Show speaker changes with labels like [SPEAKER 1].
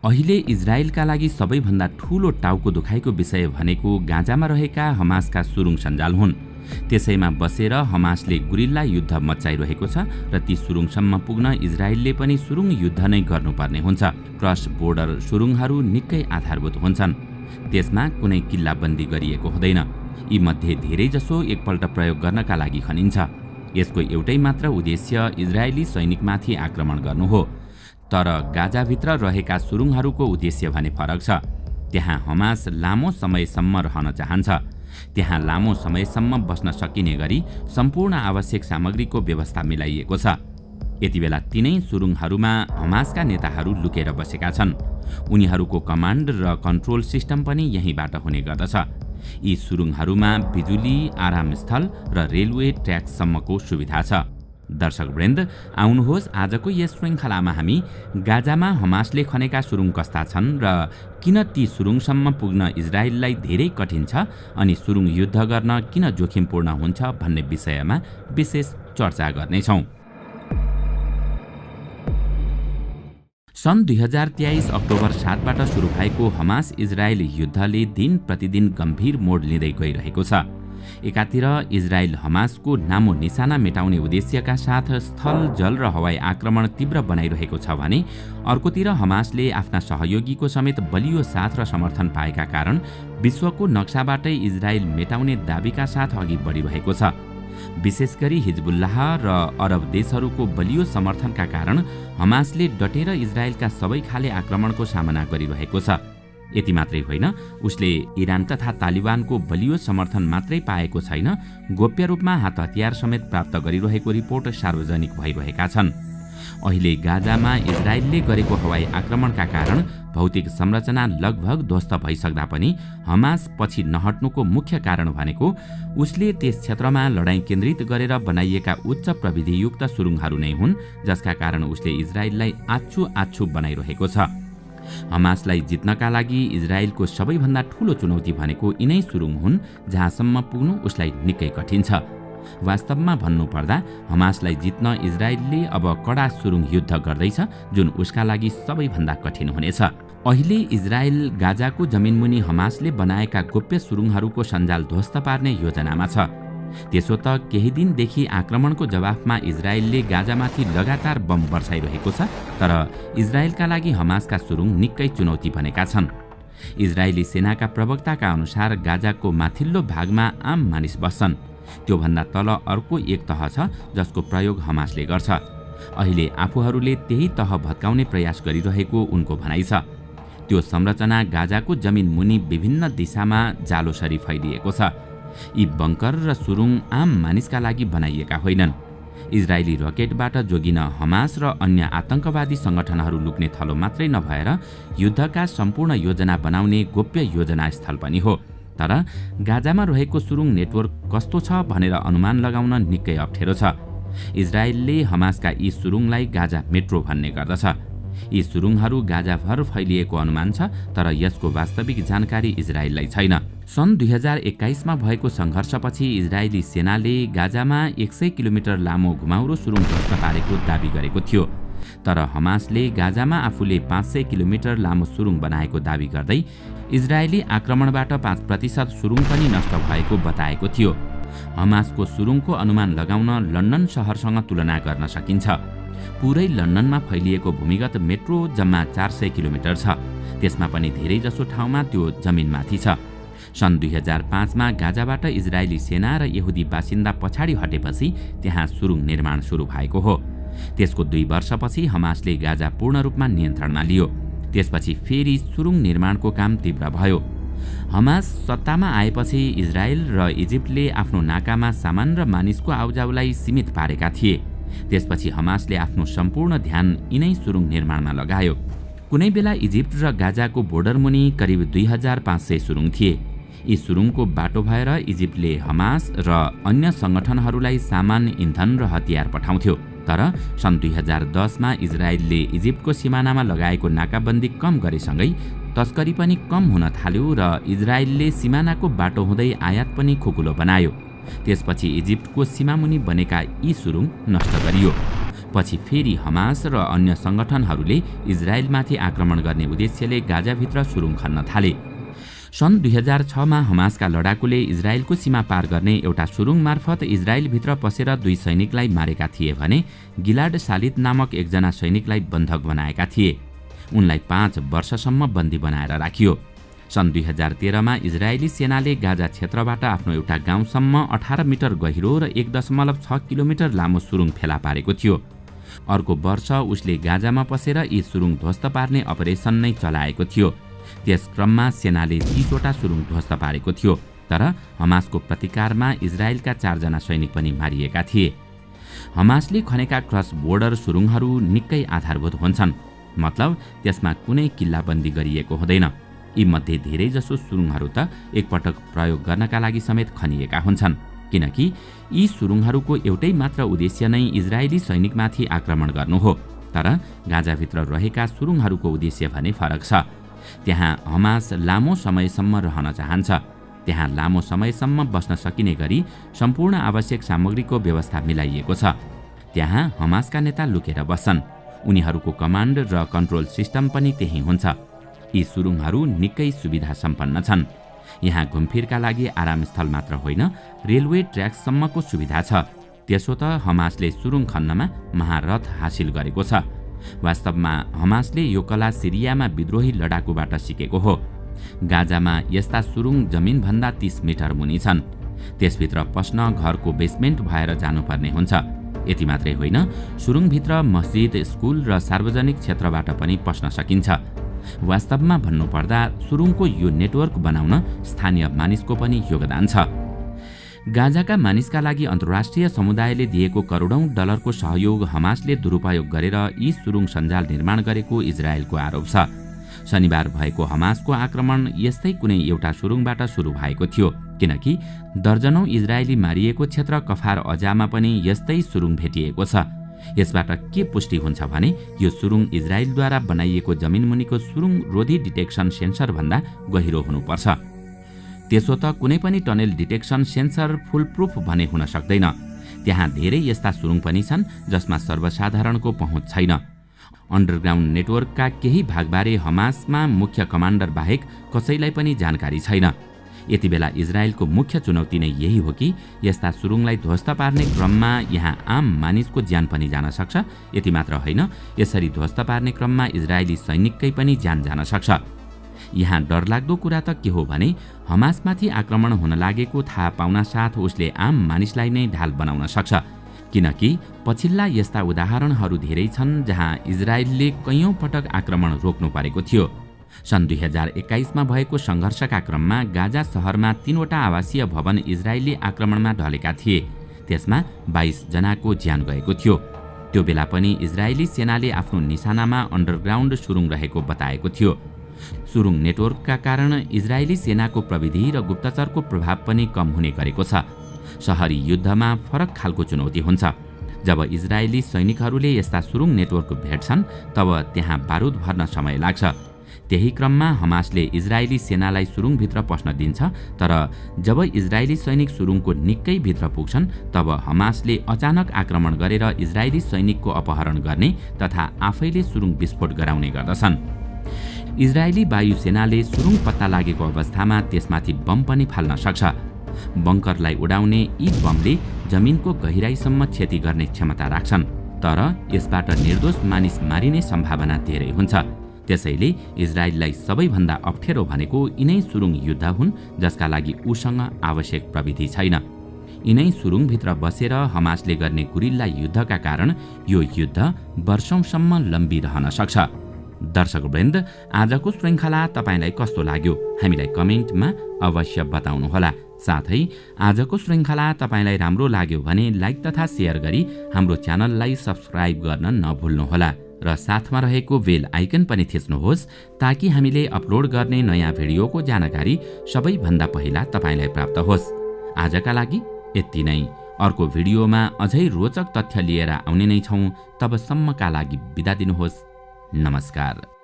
[SPEAKER 1] अहिले इजरायलका लागि सबैभन्दा ठूलो टाउको दुखाइको विषय भनेको गाजामा रहेका हमासका सुरुङ सञ्जाल हुन्। त्यसैमा बसेर हमासले गुरिल्ला युद्ध मच्चाइरहेको छ र ती सुरुङसम्म पुग्न इजरायलले पनि सुरुङ युद्ध नै गर्नुपर्ने हुन्छ। क्रस बोर्डर सुरुङहरू निकै आधारभूत हुन्छन्। त्यसमा कुनै किल्लाबन्दी गरिएको हुँदैन। यी मध्ये धेरैजसो एकपल्ट प्रयोग गर्नका लागि खनिन्छ। यसको एउटै मात्र उद्देश्य इजरायली सैनिकमाथि आक्रमण गर्नु हो। तर गाजाभित्र रहेका सुरुङहरूको उद्देश्य भने फरक छ। त्यहाँ हमास लामो समयसम्म रहन चाहन्छ। त्यहाँ लामो समयसम्म बस्न सकिने गरी सम्पूर्ण आवश्यक सामग्रीको व्यवस्था मिलाइएको छ। यति बेला तिनै सुरुङहरूमा हमासका नेताहरू लुकेर बसेका छन्। उनीहरूको कमान्ड र कन्ट्रोल सिस्टम पनि यहीँबाट हुने गर्दछ। यी सुरुङहरूमा बिजुली, आरामस्थल र रेलवे ट्र्याकसम्मको सुविधा छ। दर्शकवृन्द, आउनुहोस् आजको यस श्रृङ्खलामा हामी गाजामा हमासले खनेका सुरुङ कस्ता छन् र किन ती सुरुङसम्म पुग्न इजरायललाई धेरै कठिन छ अनि सुरुङ युद्ध गर्न किन जोखिमपूर्ण हुन्छ भन्ने विषयमा विशेष चर्चा गर्नेछौँ। सन् 2023 अक्टोबर 7बाट सुरु भएको हमास इजरायल युद्धले दिन प्रतिदिन गम्भीर मोड लिँदै गइरहेको छ। एकातिर इजरायल हमासको नामो निशाना मेटाउने उद्देश्यका साथ स्थल, जल र हवाई आक्रमण तीव्र बनाइरहेको छ भने अर्कोतिर हमासले आफ्ना सहयोगीको समेत बलियो साथ र समर्थन पाएका कारण विश्वको नक्साबाटै इजरायल मेटाउने दाबीका साथ अघि बढिरहेको छ। विशेष गरी हिजबुल्लाह र अरब देशहरूको बलियो समर्थनका कारण हमासले डटेर इजरायलका सबै खाले आक्रमणको सामना गरिरहेको छ। यति मात्रै होइन, उसले इरान तथा तालिबानको बलियो समर्थन मात्रै पाएको छैन, गोप्य रूपमा हात हतियार समेत प्राप्त गरिरहेको रिपोर्ट सार्वजनिक भइरहेका छन्। अहिले गाजामा इजरायलले गरेको हवाई आक्रमणका कारण भौतिक संरचना लगभग ध्वस्त भइसक्दा पनि हमास पछि नहट्नुको मुख्य कारण भनेको उसले त्यस क्षेत्रमा लडाईँ केन्द्रित गरेर बनाइएका उच्च प्रविधियुक्त सुरुङहरू नै हुन्, जसका कारण उसले इजरायललाई आच्छु बनाइरहेको छ। हमासलाई जित्नका लागि इजरायलको सबैभन्दा ठूलो चुनौती भनेको यिनै सुरुङ हुन्, जहाँसम्म पुग्नु उसलाई निकै कठिन छ। वास्तवमा भन्नुपर्दा हमासलाई जित्न इजरायलले अब कडा सुरुङ युद्ध गर्दैछ, जुन उसका लागि सबैभन्दा कठिन हुनेछ। अहिले इजरायल गाजाको जमिनमुनि हमासले बनाएका गोप्य सुरुङहरूको सञ्जाल ध्वस्त पार्ने योजनामा छ। त्यसो त केही दिनदेखि आक्रमणको जवाफमा इजरायलले गाजामाथि लगातार बम बर्साइरहेको छ, तर इजरायलका लागि हमासका सुरुङ निकै चुनौती बनेका छन्। इजरायली सेनाका प्रवक्ताका अनुसार गाजाको माथिल्लो भागमा आम मानिस बस्छन्। त्योभन्दा तल अर्को एक तह छ जसको प्रयोग हमासले गर्छ। अहिले आफूहरूले त्यही तह भत्काउने प्रयास गरिरहेको उनको भनाइ छ। त्यो संरचना गाजाको जमिन मुनि विभिन्न दिशामा जालोसरी फैलिएको छ। यी बङ्कर र सुरुङ आम मानिसका लागि बनाइएका होइनन्। इजरायली रकेटबाट जोगिन हमास र अन्य आतंकवादी संगठनहरू लुक्ने थलो मात्रै नभएर युद्धका सम्पूर्ण योजना बनाउने गोप्य योजना स्थल पनि हो। तर गाजामा रहेको सुरुङ नेटवर्क कस्तो छ भनेर अनुमान लगाउन निकै अप्ठ्यारो छ। इजरायलले हमासका यी सुरुङलाई गाजा मेट्रो भन्ने गर्दछ। यी सुरुङहरू गाजाभर फैलिएको अनुमान छ, तर यसको वास्तविक जानकारी इजरायललाई छैन। सन् 2021 भएको सङ्घर्षपछि इजरायली सेनाले गाजामा 100 किलोमिटर लामो घुमाउरो सुरुङ ध्वस्त पारेको दाबी गरेको थियो। तर हमासले गाजामा आफूले 500 किलोमिटर लामो सुरुङ बनाएको दाबी गर्दै इजरायली आक्रमणबाट 5% सुरुङ पनि नष्ट भएको बताएको थियो। हमासको सुरुङको अनुमान लगाउन लन्डन शहरसँग तुलना गर्न सकिन्छ। पुरै लन्डनमा फैलिएको भूमिगत मेट्रो जम्मा 400 किलोमिटर छ। त्यसमा पनि धेरैजसो ठाउँमा त्यो जमिनमाथि छ। सन् 2005 मा गाजाबाट इजरायली सेना र यहुदी बासिन्दा पछाडि हटेपछि त्यहाँ सुरुङ निर्माण सुरु भएको हो। त्यसको 2 वर्षपछि हमासले गाजा पूर्ण रूपमा नियन्त्रणमा लियो। त्यसपछि फेरि सुरुङ निर्माणको काम तीव्र भयो। हमास सत्तामा आएपछि इजरायल र इजिप्टले आफ्नो नाकामा सामान र मानिसको आउजाउलाई सीमित पारेका थिए। त्यसपछि हमासले आफ्नो सम्पूर्ण ध्यान यिनै सुरुङ निर्माणमा लगायो। कुनै बेला इजिप्ट र गाजाको बोर्डर मुनि करिब 2500 सुरुङ थिए। यी सुरुङको बाटो भएर इजिप्टले हमास र अन्य संगठनहरूलाई सामान, इन्धन र हतियार पठाउँथ्यो। तर सन् 2010 मा इजरायलले इजिप्टको सिमानामा लगाएको नाकाबन्दी कम गरेसँगै तस्करी पनि कम हुन थाल्यो र इजरायलले सिमानाको बाटो हुँदै आयात पनि खुकुलो बनायो। त्यसपछि इजिप्टको सीमामुनि बनेका यी सुरुङ नष्ट गरियो। पछि फेरि हमास र अन्य संगठनहरूले इजरायलमाथि आक्रमण गर्ने उद्देश्यले गाजाभित्र सुरुङ खन्न थाले। सन् 2006मा हमासका लडाकुले इजरायलको सीमा पार गर्ने एउटा सुरुङ मार्फत इजरायलभित्र पसेर 2 सैनिकलाई मारेका थिए भने गिलाड शालित नामक एकजना सैनिकलाई बन्धक बनाएका थिए। उनलाई 5 वर्षसम्म बन्दी बनाएर राखियो। सन् 2013मा इजरायली सेनाले गाजा क्षेत्रबाट आफ्नो एउटा गाउँसम्म 18 मिटर गहिरो र 1.6 किलोमिटर लामो सुरुङ फेला पारेको थियो। अर्को वर्ष उसले गाजामा पसेर यी सुरुङ ध्वस्त पार्ने अपरेसन नै चलाएको थियो। त्यस क्रममा सेनाले 30 वटा सुरुङ ध्वस्त पारेको थियो, तर हमासको प्रतिकारमा इजरायलका 4 जना सैनिक पनि मारिएका थिए। हमासले खनेका क्रस बोर्डर सुरुङहरू निकै आधारभूत हुन्छन्, मतलब त्यसमा कुनै किल्लाबन्दी गरिएको हुँदैन। यी मध्ये धेरै जसो सुरुङहरू त एकपटक प्रयोग गर्नका लागि समेत खनिएका हुन्छन्, किनकि यी सुरुङहरूको एउटै मात्र उद्देश्य नै इजरायली सैनिकमाथि आक्रमण गर्नु हो। तर गाजाभित्र रहेका सुरुङहरूको उद्देश्य भने फरक छ। त्यहाँ हमास लामो समयसम्म रहन चाहन्छ। त्यहाँ लामो समयसम्म बस्न सकिने गरी सम्पूर्ण आवश्यक सामग्रीको व्यवस्था मिलाइएको छ। त्यहाँ हमासका नेता लुकेर बस्छन्। उनीहरूको कमान्ड र कन्ट्रोल सिस्टम पनि त्यही हुन्छ। यी सुरुङहरू निकै सुविधा सम्पन्न छन्। यहाँ घुमफिरका लागि आरामस्थल मात्र होइन, रेलवे ट्र्याकसम्मको सुविधा छ। त्यसो त हमासले सुरुङ खन्नमा महारथ हासिल गरेको छ। वास्तवमा हमासले यो कला सिरियामा विद्रोही लडाकुबाट सिकेको हो। गाजामा यस्ता सुरुङ जमिनभन्दा 30 मिटर मुनि छन्। त्यसभित्र पस्न घरको बेसमेन्ट भएर जानुपर्ने हुन्छ। यति मात्रै होइन, सुरुङभित्र मस्जिद, स्कुल र सार्वजनिक क्षेत्रबाट पनि पस्न सकिन्छ। वास्तवमा भन्नुपर्दा सुरुङको यो नेटवर्क बनाउन स्थानीय मानिसको पनि योगदान छ। गाजाका मानिसका लागि अन्तर्राष्ट्रिय समुदायले दिएको करोडौं डलरको सहयोग हमासले दुरुपयोग गरेर यी सुरुङ सञ्जाल निर्माण गरेको इजरायलको आरोप छ। शनिबार भएको हमासको आक्रमण यस्तै कुनै एउटा सुरुङबाट सुरु भएको थियो, किनकि दर्जनौं इजरायली मारिएको क्षेत्र कफार अजामा पनि यस्तै सुरुङ भेटिएको छ। यसबाट के पुष्टि हुन्छ भने यो सुरुङ इजरायलद्वारा बनाइएको जमिनमुनिको सुरुङ रोधी डिटेक्सन सेन्सर भन्दा गहिरो हुनुपर्छ। त्यसो त कुनै पनि टनेल डिटेक्सन सेन्सर फुल प्रुफ भने हुन सक्दैन। त्यहाँ धेरै यस्ता सुरुङ पनि छन् जसमा सर्वसाधारणको पहुँच छैन। अन्डरग्राउन्ड नेटवर्कका केही भागबारे हमासमा मुख्य कमान्डर बाहेक कसैलाई पनि जानकारी छैन। यति बेला इजरायलको मुख्य चुनौती नै यही हो कि यस्ता सुरुङलाई ध्वस्त पार्ने क्रममा यहाँ आम मानिसको ज्यान पनि जान सक्छ। यति मात्र होइन, यसरी ध्वस्त पार्ने क्रममा इजरायली सैनिककै पनि ज्यान जान सक्छ। यहाँ डरलाग्दो कुरा त के हो भने हमासमाथि आक्रमण हुन लागेको थाहा पाउन साथ उसले आम मानिसलाई नै ढाल बनाउन सक्छ, किनकि पछिल्ला यस्ता उदाहरणहरू धेरै छन् जहाँ इजरायलले कैयौं पटक आक्रमण रोक्नु परेको थियो। सन् 2021मा भएको सङ्घर्षका क्रममा गाजा सहरमा 3 वटा आवासीय भवन इजरायली आक्रमणमा ढलेका थिए। त्यसमा 22 जनाको ज्यान गएको थियो। त्यो बेला पनि इजरायली सेनाले आफ्नो निशानामा अन्डरग्राउन्ड सुरुङ रहेको बताएको थियो। सुरुङ नेटवर्कका कारण इजरायली सेनाको प्रविधि र गुप्तचरको प्रभाव पनि कम हुने गरेको छ। शहरी युद्धमा फरक खालको चुनौती हुन्छ। जब इजरायली सैनिकहरूले यस्ता सुरुङ नेटवर्क भेट्छन् तब त्यहाँ बारुद भर्न समय लाग्छ। त्यही क्रममा हमासले इजरायली सेनालाई सुरुङभित्र पस्न दिन्छ, तर जब इजरायली सैनिक सुरुङको निकै भित्र पुग्छन् तब हमासले अचानक आक्रमण गरेर इजरायली सैनिकको अपहरण गर्ने तथा आफैले सुरुङ विस्फोट गराउने गर्दछन्। इजरायली वायुसेनाले सुरुङ पत्ता लागेको अवस्थामा त्यसमाथि बम पनि फाल्न सक्छ। बङ्करलाई उडाउने यी बमले जमिनको गहिराईसम्म क्षति गर्ने क्षमता राख्छन्, तर यसबाट निर्दोष मानिस मारिने सम्भावना धेरै हुन्छ। त्यसैले इजरायललाई सबैभन्दा अप्ठ्यारो भनेको यिनै सुरुङ युद्ध हुन् जसका लागि उसँग आवश्यक प्रविधि छैन। यिनै सुरुङभित्र बसेर हमासले गर्ने गुरिल्ला युद्धका कारण यो युद्ध वर्षौंसम्म लम्बिरहन सक्छ। दर्शकवृन्द, आजको श्रृङ्खला तपाईलाई कस्तो लाग्यो हामीलाई कमेन्टमा अवश्य बताउनुहोला। साथै आजको श्रृङ्खला तपाईलाई राम्रो लाग्यो भने लाइक तथा शेयर गरी हाम्रो च्यानललाई सब्स्क्राइब गर्न नभुल्नुहोला र साथमा रहेको बेल आइकन पनि थिच्नुहोस् ताकि हामीले अपलोड गर्ने नयाँ भिडियोको जानकारी सबैभन्दा पहिला तपाईलाई प्राप्त होस्। आजका लागि यति नै। अर्को भिडियोमा अझै रोचक तथ्य लिएर आउने नै छौं। तबसम्मका लागि बिदा दिनुहोस्। नमस्कार।